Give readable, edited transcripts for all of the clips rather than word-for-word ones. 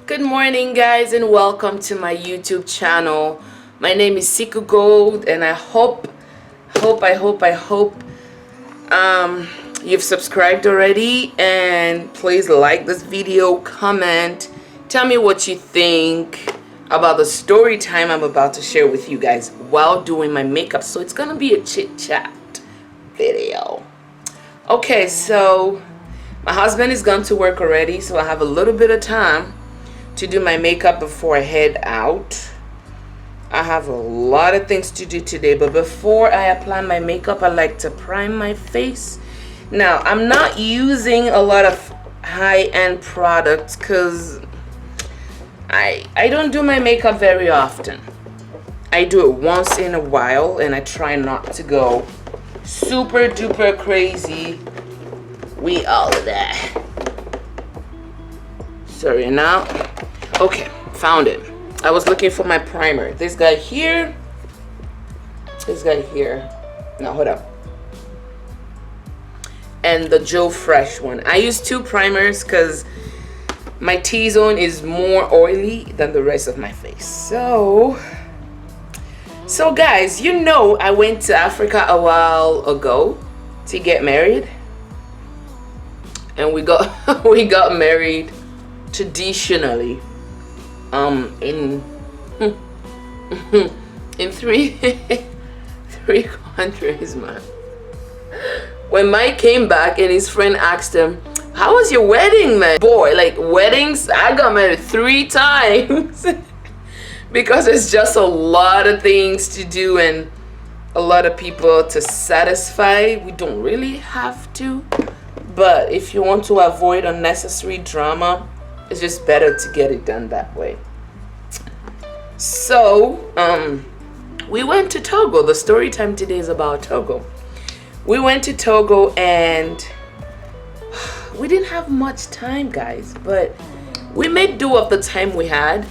Good morning, guys, and welcome to my YouTube channel. My name is Siku Gold, and I hope you've subscribed already. And please like this video, comment, tell me what you think about the story time I'm about to share with you guys while doing my makeup. So it's gonna be a chit chat video. Okay, so my husband is gone to work already, so I have a little bit of time to do my makeup before I head out. I have a lot of things to do today, but before I apply my makeup, I like to prime my face. Now, I'm not using a lot of high-end products because I don't do my makeup very often. I do it once in a while, and I try not to go super duper crazy with all of that. Sorry now. Okay, found it. I was looking for my primer. This guy here. This guy here. No, hold up. And the Joe Fresh one. I use two primers because my T-zone is more oily than the rest of my face. So guys, you know I went to Africa a while ago to get married. And we got we got married traditionally in three countries, man. When Mike came back and his friend asked him, how was your wedding, man? Boy, like weddings, I got married 3 times because it's just a lot of things to do and a lot of people to satisfy. We don't really have to, but if you want to avoid unnecessary drama, it's just better to get it done that way. So, we went to Togo. The story time today is about Togo. We went to Togo and we didn't have much time, guys, but we made do of the time we had.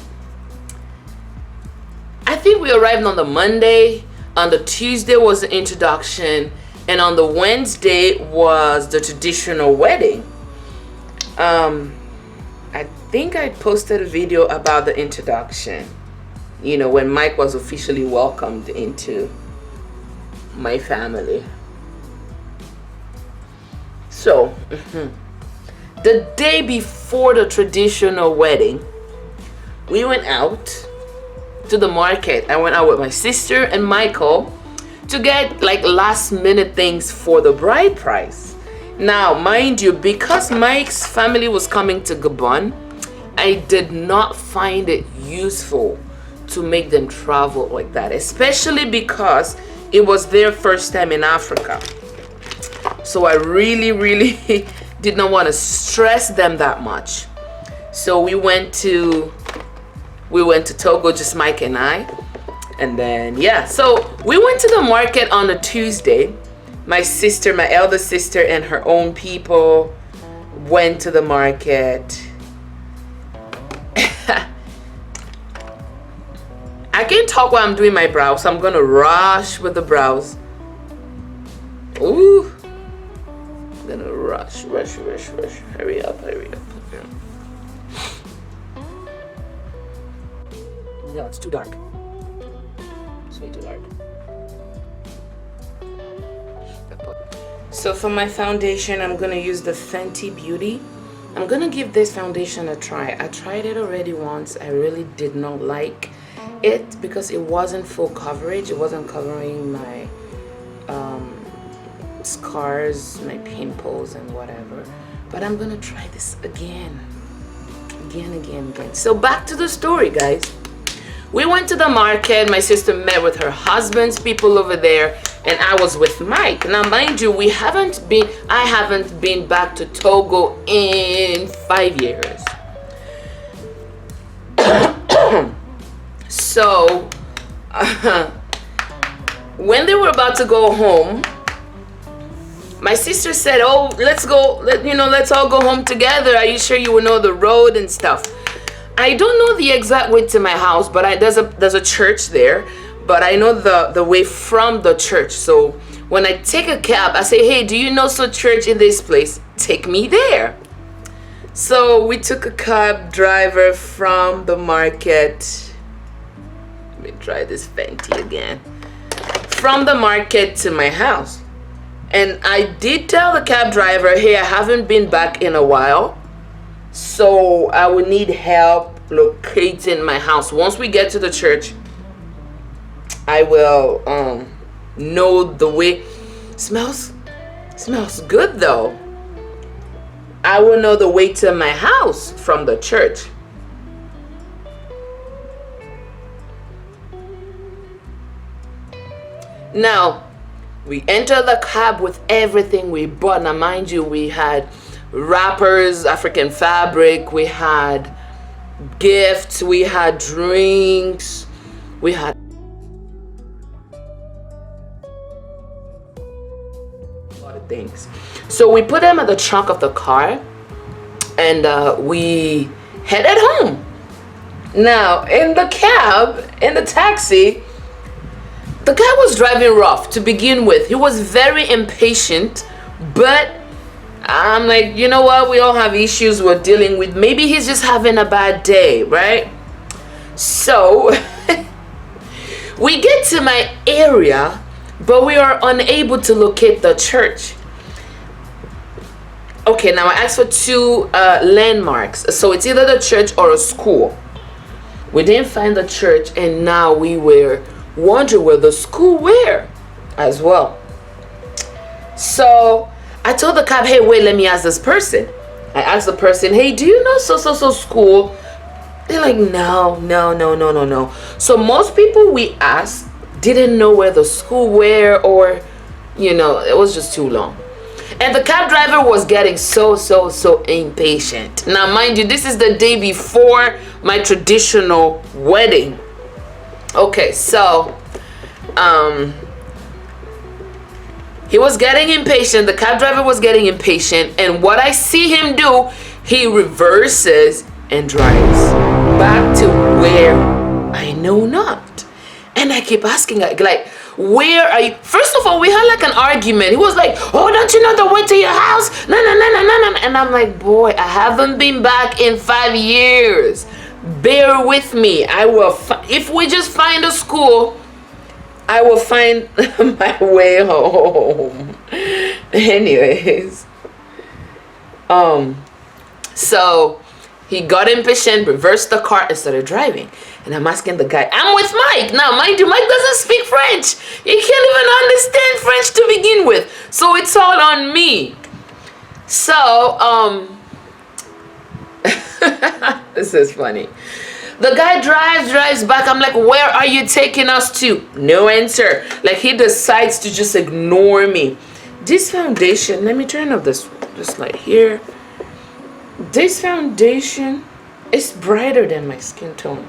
I think we arrived on the Monday. On the Tuesday was the introduction, and on the Wednesday was the traditional wedding. I think I posted a video about the introduction, you know, when Mike was officially welcomed into my family. So the day before the traditional wedding, we went out to the market. I went out with my sister and Michael to get like last minute things for the bride price. Now, mind you, because Mike's family was coming to Gabon, I did not find it useful to make them travel like that, especially because it was their first time in Africa. So I really did not want to stress them that much. So we went to Togo, just Mike and I. And then, yeah, so we went to the market on a Tuesday. My sister, my elder sister, and her own people went to the market. I can't talk while I'm doing my brows, so I'm gonna rush with the brows. Ooh, I'm gonna rush. Hurry up. No, it's too dark. It's way too dark. So for my foundation, I'm gonna use the Fenty Beauty. I'm gonna give this foundation a try. I tried it already once. I really did not like it because it wasn't full coverage. It wasn't covering my scars, my pimples, and whatever. But I'm gonna try this again. So back to the story, guys. We went to the market. My sister met with her husband's people over there, and I was with Mike. Now, mind you, I haven't been back to Togo in 5 years. So, when they were about to go home, my sister said, "Oh, let's go. Let's all go home together. Are you sure you will know the road and stuff?" I don't know the exact way to my house, but there's a church there. But I know the way from the church. So when I take a cab, I say, "Hey, do you know some church in this place? Take me there." So we took a cab driver from the market. Let me try this Fenty again. From the market to my house. And I did tell the cab driver, hey, I haven't been back in a while, so I would need help locating my house. Once we get to the church, I will know the way. Smells good though. I will know the way to my house from the church. Now, we enter the cab with everything we bought. Now, mind you, we had wrappers, African fabric, we had gifts, we had drinks, we had a lot of things. So we put them in the trunk of the car and we headed home. Now, in the cab, in the taxi, the guy was driving rough to begin with. He was very impatient, but I'm like, you know what? We all have issues we're dealing with. Maybe he's just having a bad day, right? So we get to my area, but we are unable to locate the church. Okay, now I asked for two landmarks. So it's either the church or a school. We didn't find the church, and now we were wondering where the school were as well. So I told the cop, hey, wait, let me ask this person. I asked the person, hey, do you know so school? They're like, no. So most people we asked didn't know where the school were, or, you know, it was just too long. And the cab driver was getting so impatient. Now, mind you, this is the day before my traditional wedding. Okay, so he was getting impatient. The cab driver was getting impatient, and what I see him do, he reverses and drives back to where I know not. And I keep asking, like, where are you? First of all, we had like an argument. He was like, oh, don't you know the way to your house? No. And I'm like, boy, I haven't been back in 5 years. Bear with me. I will if we just find a school, I will find my way home. Anyways, so he got impatient, reversed the car, and started driving. And I'm asking the guy, I'm with Mike. Now, mind you, Mike doesn't speak French. He can't even understand French to begin with. So it's all on me. So, this is funny. The guy drives back. I'm like, where are you taking us to? No answer. Like, he decides to just ignore me. This foundation, let me turn off this light here. This foundation is brighter than my skin tone.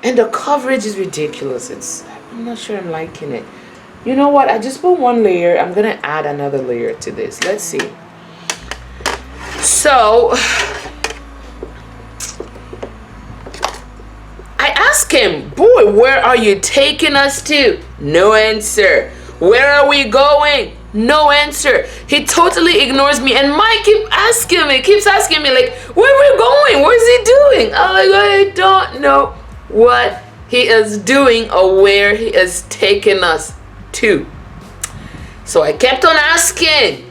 And the coverage is ridiculous. I'm not sure I'm liking it. You know what? I just put one layer. I'm going to add another layer to this. Let's see. So I asked him, boy, where are you taking us to? No answer. Where are we going? No answer. He totally ignores me, and Mike keeps asking me, like, where are we going? What is he doing? I'm like, I don't know what he is doing or where he is taking us to. So I kept on asking,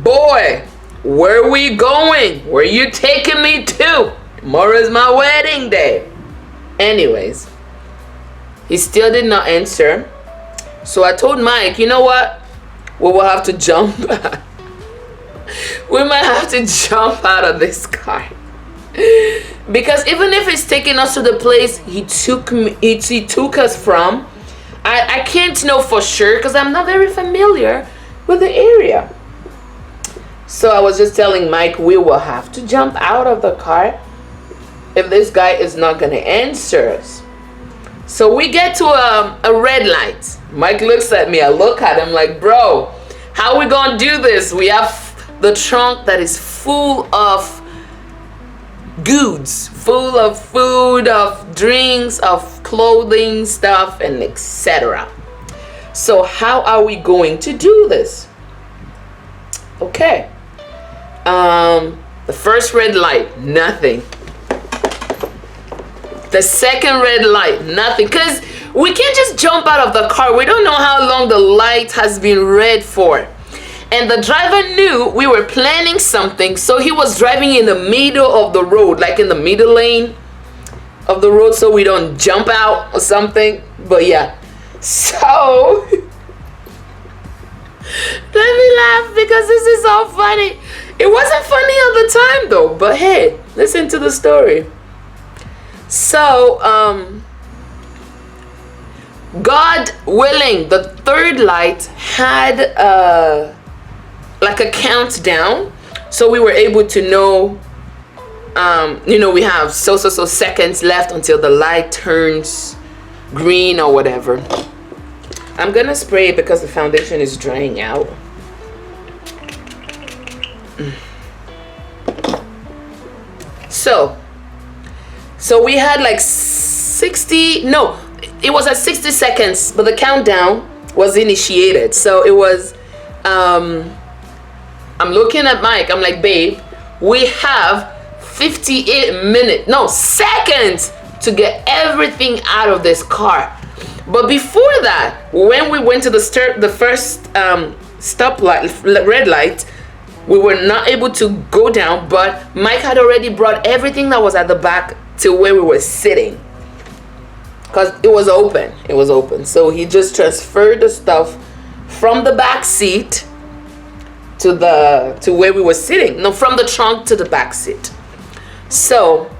boy, where are we going? Where are you taking me to? Tomorrow is my wedding day. Anyways, he still did not answer. So I told Mike, you know what? We will have to jump. We might have to jump out of this car. Because even if it's taking us to the place he took us from, I can't know for sure because I'm not very familiar with the area. So I was just telling Mike, we will have to jump out of the car if this guy is not going to answer us. So we get to a red light. Mike looks at me. I look at him like, bro, how are we going to do this? We have the trunk that is full of goods, full of food, of drinks, of clothing stuff, and etc. So how are we going to do this? Okay. The first red light, nothing. The second red light, nothing. Because we can't just jump out of the car. We don't know how long the light has been red for. And the driver knew we were planning something, so he was driving in the middle of the road, like in the middle lane of the road, so we don't jump out or something. But yeah, so let me laugh because this is so funny. It wasn't funny at the time though, but hey, listen to the story. So God willing, the third light had like a countdown, so we were able to know, we have so seconds left until the light turns green or whatever. I'm gonna spray it because the foundation is drying out. So we had like 60, no, it was at 60 seconds, but the countdown was initiated. So it was, I'm looking at Mike, I'm like, babe, we have 58 seconds to get everything out of this car. But before that, when we went to the first stoplight, red light, we were not able to go down, but Mike had already brought everything that was at the back to where we were sitting, because it was open. So he just transferred the stuff from the back seat to where we were sitting. No, from the trunk to the back seat. So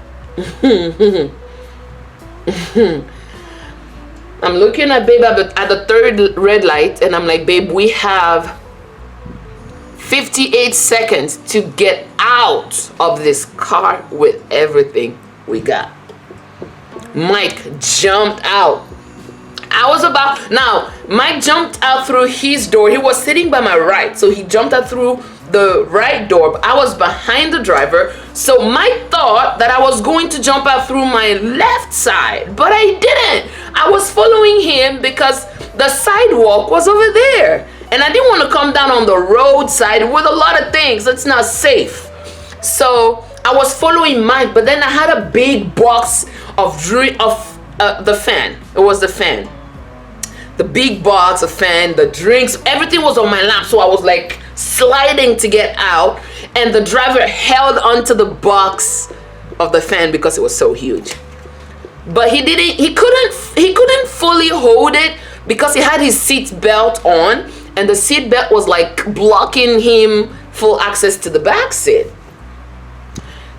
I'm looking at babe at the third red light, and I'm like, babe, we have 58 seconds to get out of this car with everything we got. Mike jumped out. Mike jumped out through his door. He was sitting by my right, so he jumped out through the right door. But I was behind the driver, so Mike thought that I was going to jump out through my left side, but I didn't. I was following him because the sidewalk was over there, and I didn't want to come down on the roadside with a lot of things. That's not safe. So I was following Mike, but then I had a big box of the fan. It was the fan. The big box, a fan, the drinks, everything was on my lap. So I was like sliding to get out, and the driver held onto the box of the fan because it was so huge. But he couldn't fully hold it because he had his seat belt on, and the seat belt was like blocking him full access to the back seat.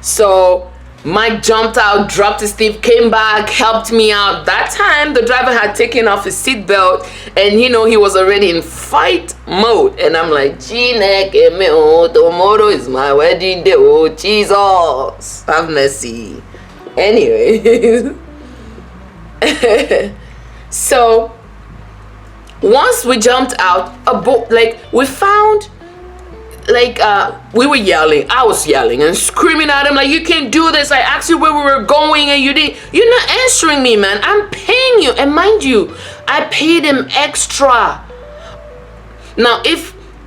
So Mike jumped out, dropped his teeth, came back, helped me out. That time the driver had taken off his seatbelt, and he was already in fight mode. And I'm like, tomorrow is my wedding day. Oh Jesus, have mercy. Anyway, so once we jumped out, we found, we were yelling. I was yelling and screaming at him like, you can't do this. I asked you where we were going and you're not answering me, man. I'm paying you. And mind you, I paid him extra. Now,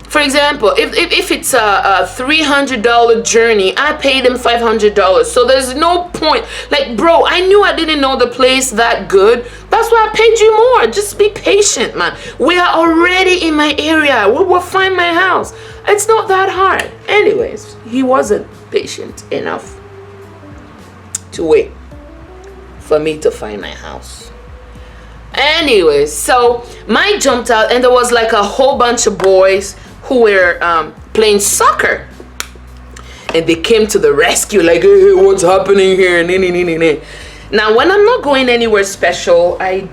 for example, if it's a $300 journey, I paid him $500. So there's no point. Like, bro, I knew I didn't know the place that good. That's why I paid you more. Just be patient, man. We are already in my area. We will find my house. It's not that hard. Anyways, he wasn't patient enough to wait for me to find my house. Anyways, so Mike jumped out, and there was like a whole bunch of boys who were playing soccer, and they came to the rescue like, hey, what's happening here? Now, when I'm not going anywhere special, I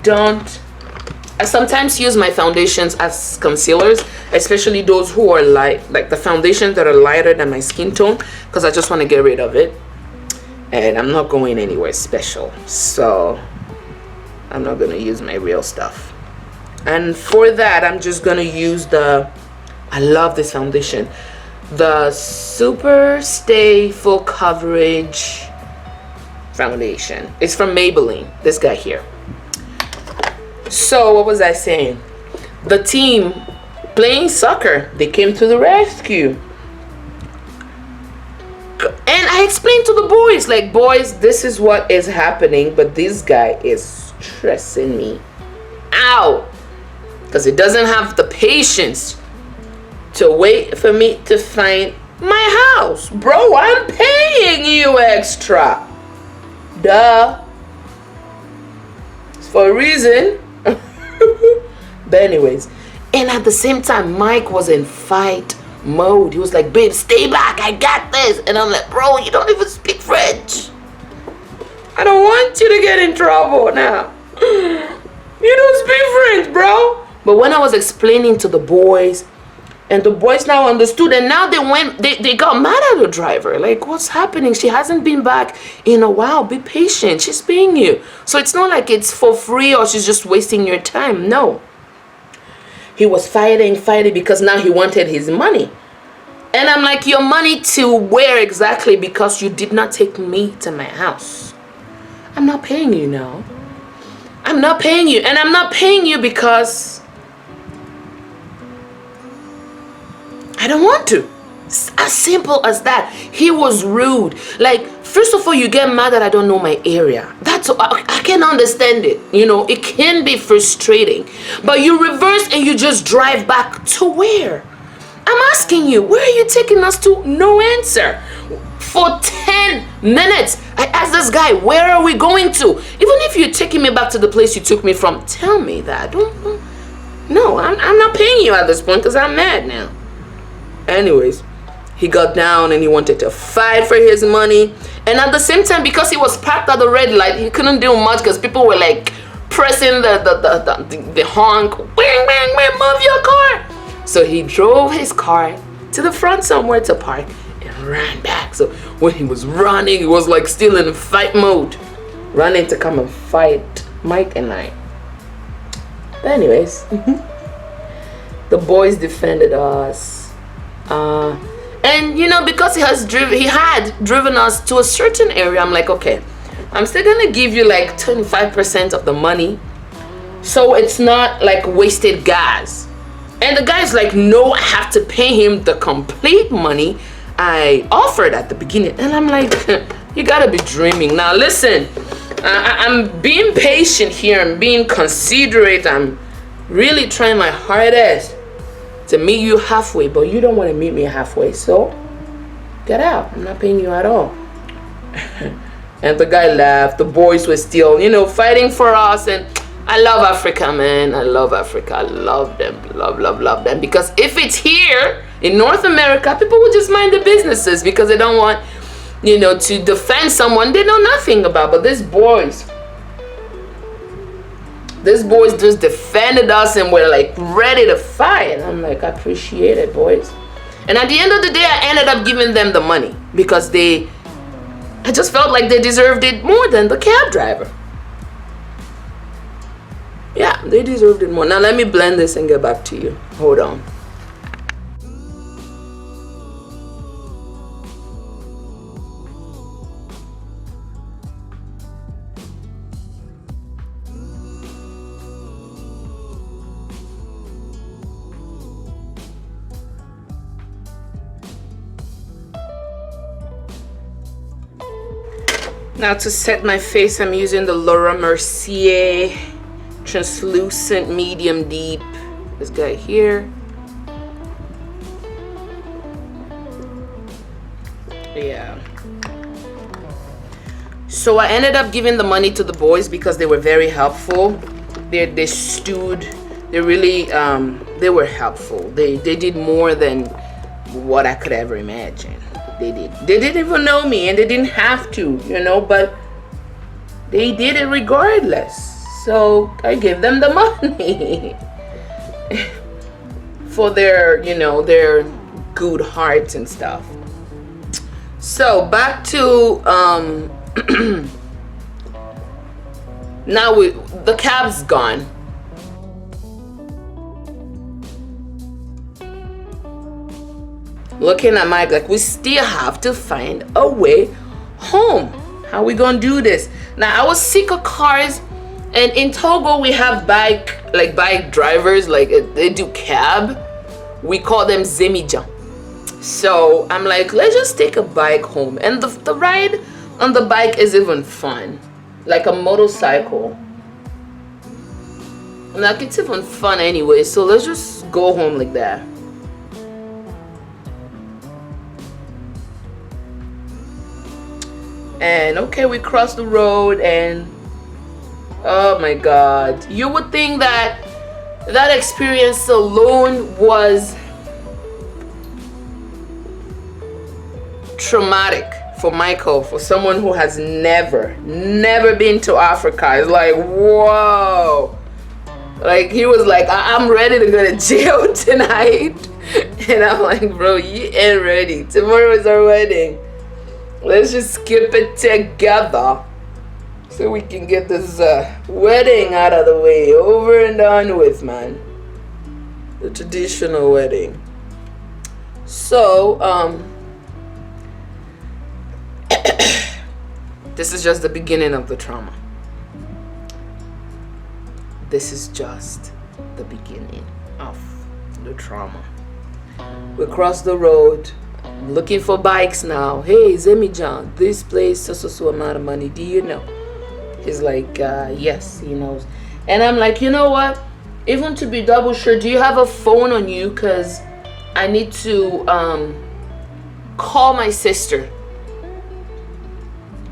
sometimes use my foundations as concealers, especially those who are like the foundations that are lighter than my skin tone, because I just want to get rid of it. And I'm not going anywhere special, so I'm not going to use my real stuff. And for that, I'm just going to use I love this foundation, the Super Stay Full Coverage foundation. It's from Maybelline, this guy here. So what was I saying? The team playing soccer, they came to the rescue. And I explained to the boys, like, boys, this is what is happening, but this guy is stressing me out because he doesn't have the patience to wait for me to find my house. Bro, I'm paying you extra. Duh. It's for a reason. But anyways, and at the same time, Mike was in fight mode. He was like, babe, stay back, I got this. And I'm like, bro, you don't even speak French. I don't want you to get in trouble now. You don't speak French, bro. But when I was explaining to the boys, and the boys now understood, and now they got mad at the driver. Like, what's happening? She hasn't been back in a while. Be patient. She's paying you. So it's not like it's for free or she's just wasting your time. No. He was fighting because now he wanted his money. And I'm like, your money to where exactly? Because you did not take me to my house. I'm not paying you now. I'm not paying you. And I'm not paying you because I don't want to. It's as simple as that. He was rude. Like, first of all, you get mad that I don't know my area. That's I can understand it. You know, it can be frustrating. But you reverse and you just drive back to where? I'm asking you, where are you taking us to? No answer. For 10 minutes, I asked this guy, where are we going to? Even if you're taking me back to the place you took me from, tell me that. No, I'm not paying you at this point because I'm mad now. Anyways, he got down and he wanted to fight for his money. And at the same time, because he was parked at the red light, he couldn't do much because people were like pressing the honk. Bang, bang, bang, move your car. So he drove his car to the front somewhere to park and ran back. So when he was running, he was like still in fight mode, running to come and fight Mike and I. But anyways, the boys defended us. And you know, because he had driven us to a certain area, I'm like, okay, I'm still gonna give you like 25% of the money, so it's not like wasted gas. And the guy's like, no, I have to pay him the complete money I offered at the beginning. And I'm like, you gotta be dreaming. Now listen, I'm being patient here, I'm being considerate, I'm really trying my hardest to meet you halfway, but you don't want to meet me halfway, so get out. I'm not paying you at all. And the guy laughed. The boys were still, you know, fighting for us. And I love Africa, man. I love Africa. I love them. Love them. Because if it's here in North America, people will just mind their businesses because they don't want, you know, to defend someone they know nothing about. But these boys just defended us and were like ready to fight. And I'm like, I appreciate it, boys. And at the end of the day, I ended up giving them the money because I just felt like they deserved it more than the cab driver. Yeah, they deserved it more. Now let me blend this and get back to you. Hold on. Now to set my face, I'm using the Laura Mercier translucent medium deep. This guy here. Yeah. So I ended up giving the money to the boys because they were very helpful. They stood. They really they were helpful. They did more than what I could ever imagine. They did. They didn't even know me and they didn't have to, you know, but they did it regardless. So I gave them the money for their, you know, their good hearts and stuff. So back to now the cab's gone. Looking at Mike like we still have to find a way home. How we gonna do this? Now I was sick of cars, and in Togo we have bike drivers, like they do cab. We call them zemijan. So I'm like, let's just take a bike home. And the ride on the bike is even fun. Like a motorcycle. Like, it's even fun anyway. So let's just go home like that. And okay, we crossed the road and oh my god. You would think that that experience alone was traumatic for Michael, for someone who has never been to Africa. It's like, whoa. Like, he was like, I'm ready to go to jail tonight. And I'm like, bro, you ain't ready. Tomorrow is our wedding. Let's just skip it together so we can get this wedding out of the way, over and done with, man. The traditional wedding. So, this is just the beginning of the trauma. This is just the beginning of the trauma. We crossed the road. I'm looking for bikes now. Hey, Zemijan, this place so amount of money. Do you know? He's like, yes, he knows. And I'm like, you know what? Even to be double sure, do you have a phone on you? Because I need to call my sister.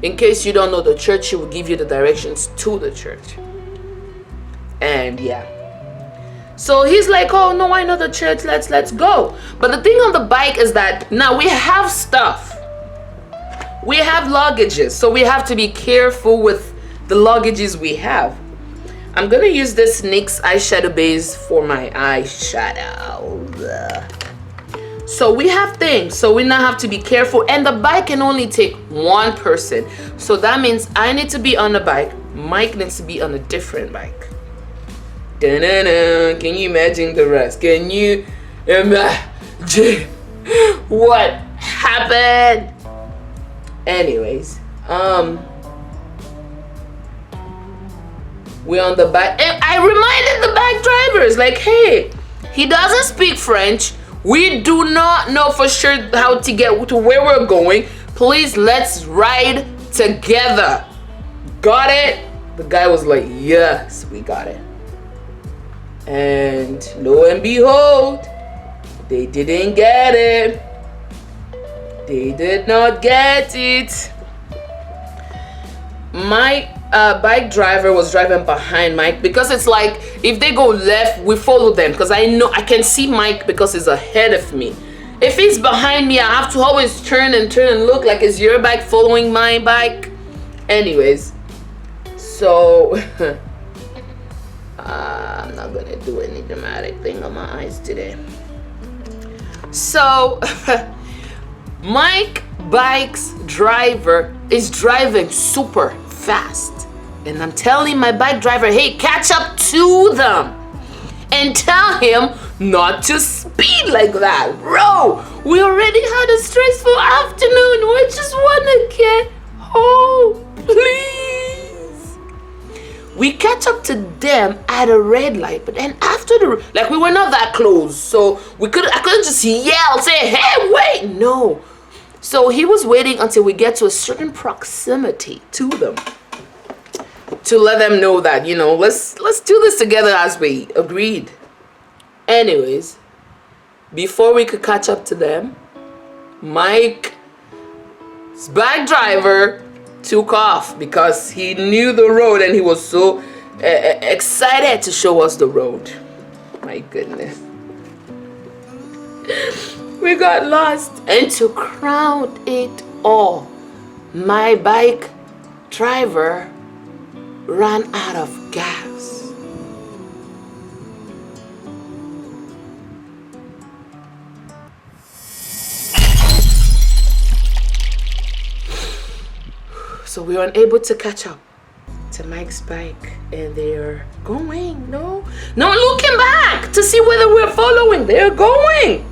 In case you don't know the church, she will give you the directions to the church. And yeah. So he's like, oh no, I know the church, let's go. But the thing on the bike is that now we have stuff. We have luggages, so we have to be careful with the luggages we have. I'm gonna use this NYX eyeshadow base for my eyeshadow. So we have things, so we now have to be careful. And the bike can only take one person. So that means I need to be on the bike. Mike needs to be on a different bike. Da-na-na. Can you imagine the rest? Can you imagine what happened? Anyways, we're on the bike. And I reminded the bike drivers, like, hey, he doesn't speak French. We do not know for sure how to get to where we're going. Please, let's ride together. Got it? The guy was like, yes, we got it. And lo and behold, they didn't get it. They did not get it. My bike driver was driving behind Mike, because it's like if they go left, we follow them, because I know I can see Mike because he's ahead of me. If he's behind me, I have to always turn and look like, is your bike following my bike? Anyways, so I'm not gonna do any dramatic thing on my eyes today. So Mike bike's driver is driving super fast, and I'm telling my bike driver, hey, catch up to them and tell him not to speed like that. Bro, we already had a stressful afternoon. We just want to get home, please. We catch up to them at a red light, but then after like, we were not that close, so I couldn't just yell, say, hey, wait, no. So he was waiting until we get to a certain proximity to them to let them know that, you know, let's do this together as we agreed. Anyways, before we could catch up to them, Mike's bike driver took off because he knew the road and he was so excited to show us the road. My goodness. We got lost, and to crown it all, my bike driver ran out of gas. So we were unable to catch up to Mike's bike, and they're going, no looking back to see whether we're following. They're going.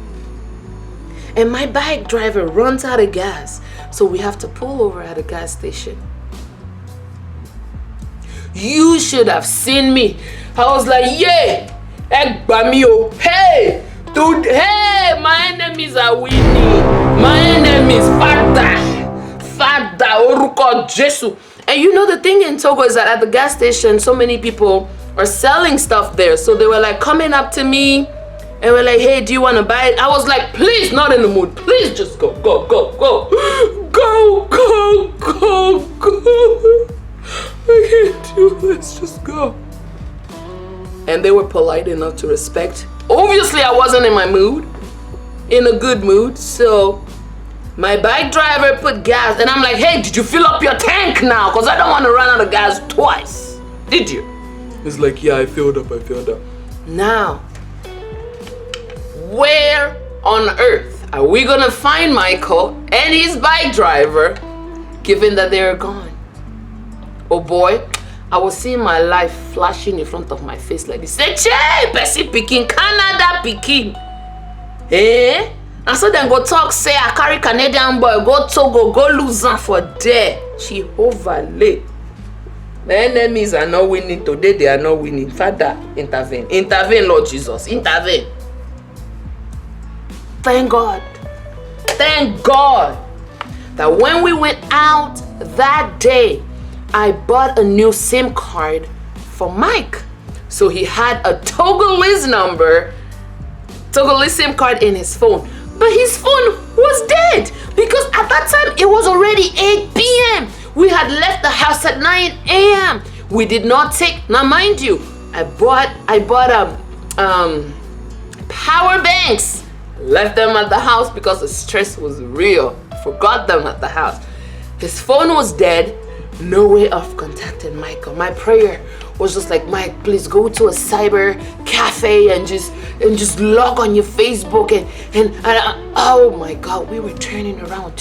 And my bike driver runs out of gas, so we have to pull over at a gas station. You should have seen me. I was like, yeah, hey, dude, hey, my enemies are winning. name is Father Oruko Jesu. And you know the thing in Togo is that at the gas station, so many people are selling stuff there. So they were like coming up to me and were like, hey, do you want to buy it? I was like, please, not in the mood. Please just go. I can't do this, just go. And they were polite enough to respect. Obviously, I wasn't in my mood, in a good mood. So my bike driver put gas and I'm like, hey, did you fill up your tank now? Because I don't want to run out of gas twice. Did you? He's like, yeah, I filled up. Now, where on earth are we going to find Michael and his bike driver given that they're gone? Oh boy, I was seeing my life flashing in front of my face like this. Say, che, Bessie Peking, Canada Peking. Eh? And so then go talk, say, I carry Canadian boy, go Togo, go lose am for there. She overlay. The enemies are not winning today, they are not winning. Father, intervene. Intervene, Lord Jesus. Intervene. Thank God that when we went out that day, I bought a new SIM card for Mike. So he had a Togolese SIM card in his phone. But his phone was dead because at that time it was already 8 p.m. We had left the house at 9 a.m. We did not take, now mind you, I bought power banks. Left them at the house because the stress was real. Forgot them at the house. His phone was dead. No way of contacting Michael. My prayer was just like, Mike, please go to a cyber cafe and just log on your Facebook and oh my God, we were turning around.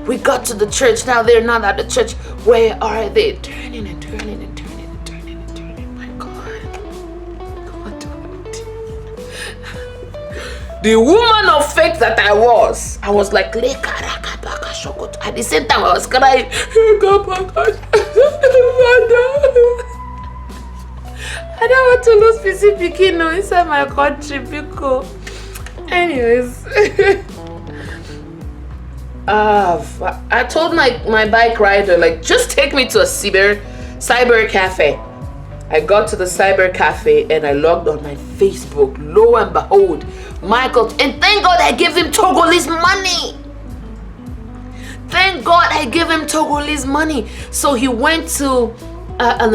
We got to the church. Now they're not at the church. Where are they? Turning. My God. What do I do? The woman of faith that I was like, at the same time I was crying. I don't want to lose PC Pikin inside my country because anyways. I told my bike rider, like, just take me to a cyber cafe. I got to the cyber cafe and I logged on my Facebook. Lo and behold, Michael, and thank God I gave him Togolese money. Thank God I gave him Togolese money. So he went to an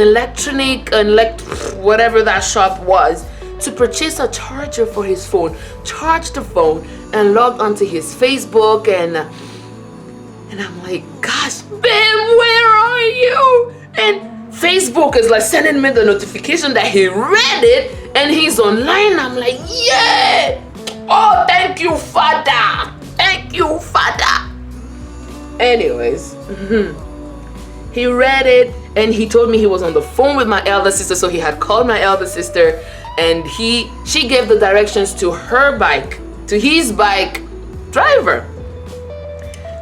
whatever that shop was, to purchase a charger for his phone, charged the phone and logged onto his Facebook and I'm like, gosh, babe, where are you? And Facebook is like sending me the notification that he read it and he's online. I'm like, yeah. Oh, thank you, Father. Anyways, he read it and he told me he was on the phone with my elder sister. So he had called my elder sister and she gave the directions to his bike driver.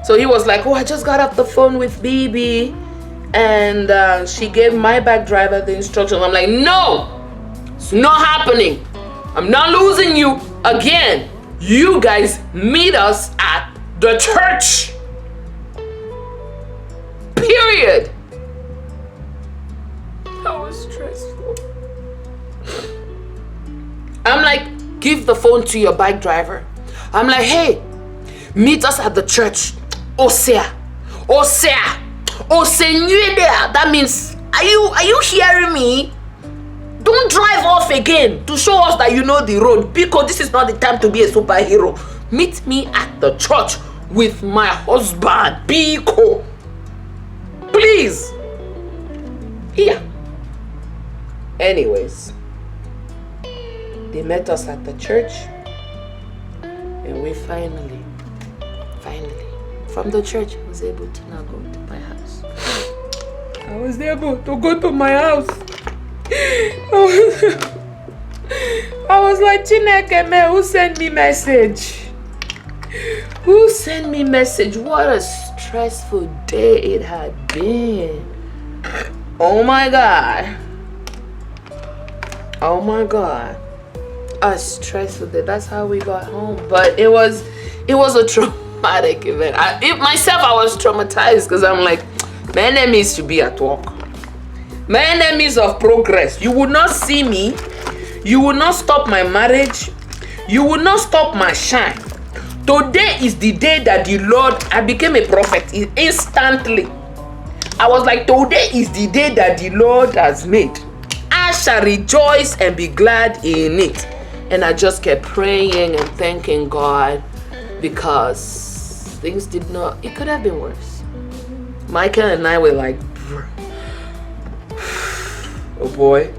So he was like, oh, I just got off the phone with BB and she gave my bike driver the instructions. I'm like, no, it's not happening. I'm not losing you again. You guys meet us at the church. Period. That was stressful. I'm like, give the phone to your bike driver. I'm like, hey, meet us at the church. Osea. That means, are you hearing me? Don't drive off again to show us that you know the road, because this is not the time to be a superhero. Meet me at the church with my husband, Biko. Please. Yeah. Anyways, they met us at the church and we finally, from the church, I was able to now go to my house. I was able to go to my house. I was like, Chineke, man, who sent me message? What a stressful day it had been. Oh my God. a stressful day. That's how we got home. But it was a traumatic event. I was traumatized because I'm like, my enemies should be at work. My enemies of progress. You would not see me. You will not stop my marriage. You will not stop my shine. Today is the day that the Lord, I became a prophet instantly. I was like, today is the day that the Lord has made. I shall rejoice and be glad in it. And I just kept praying and thanking God because things did not, it could have been worse. Michael and I were like, oh boy,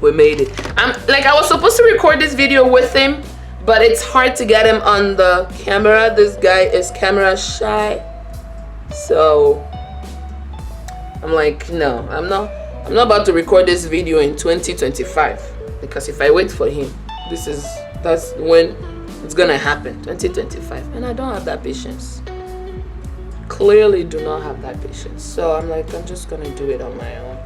we made it. I was supposed to record this video with him, but it's hard to get him on the camera. This guy is camera shy. So I'm like, no, I'm not about to record this video in 2025 because if I wait for him, that's when it's gonna happen, 2025, and I don't have that patience. Clearly do not have that patience. So I'm like, I'm just gonna do it on my own.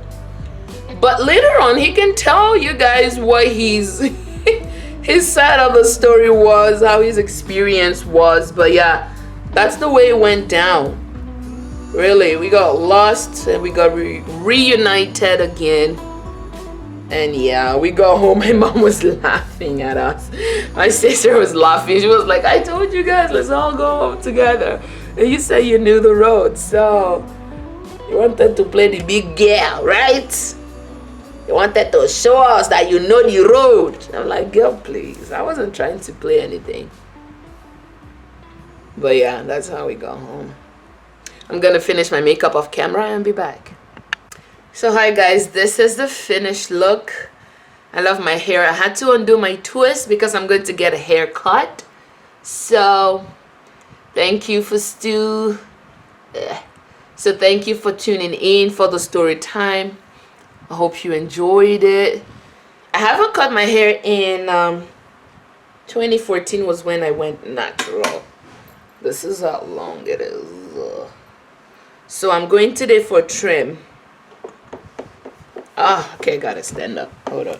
But later on, he can tell you guys what his side of the story was, how his experience was. But yeah, that's the way it went down. Really, we got lost and we got reunited again. And yeah, we got home. My mom was laughing at us. My sister was laughing. She was like, I told you guys, let's all go home together. And you said you knew the road, so you wanted to play the big girl, right? You wanted to show us that you know the road. I'm like, girl, please. I wasn't trying to play anything. But yeah, that's how we got home. I'm gonna finish my makeup off camera and be back. So hi guys, this is the finished look. I love my hair. I had to undo my twist because I'm going to get a haircut. So thank you for So thank you for tuning in for the story time. I hope you enjoyed it. I haven't cut my hair in 2014 was when I went natural. This is how long it is. So I'm going today for a trim. Okay, gotta stand up. Hold on.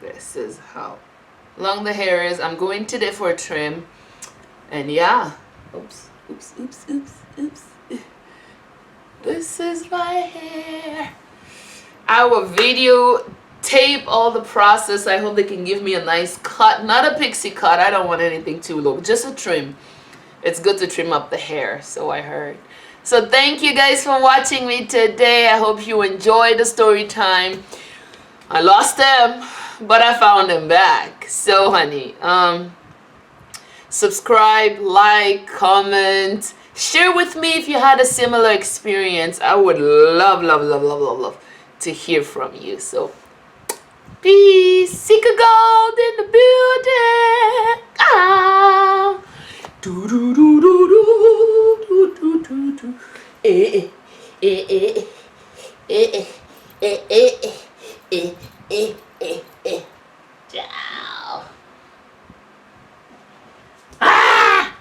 This is how long the hair is. I'm going today for a trim. And yeah. Oops. This is my hair. I will videotape all the process. I hope they can give me a nice cut. Not a pixie cut. I don't want anything too low. Just a trim. It's good to trim up the hair, so I heard. So thank you guys for watching me today. I hope you enjoyed the story time. I lost them, but I found them back. So honey, subscribe, like, comment, share with me if you had a similar experience. I would love to hear from you. So peace. Seek a gold in the building. Do do do do do do do do. Eh eh eh eh eh eh eh eh eh eh. Ciao. Ah!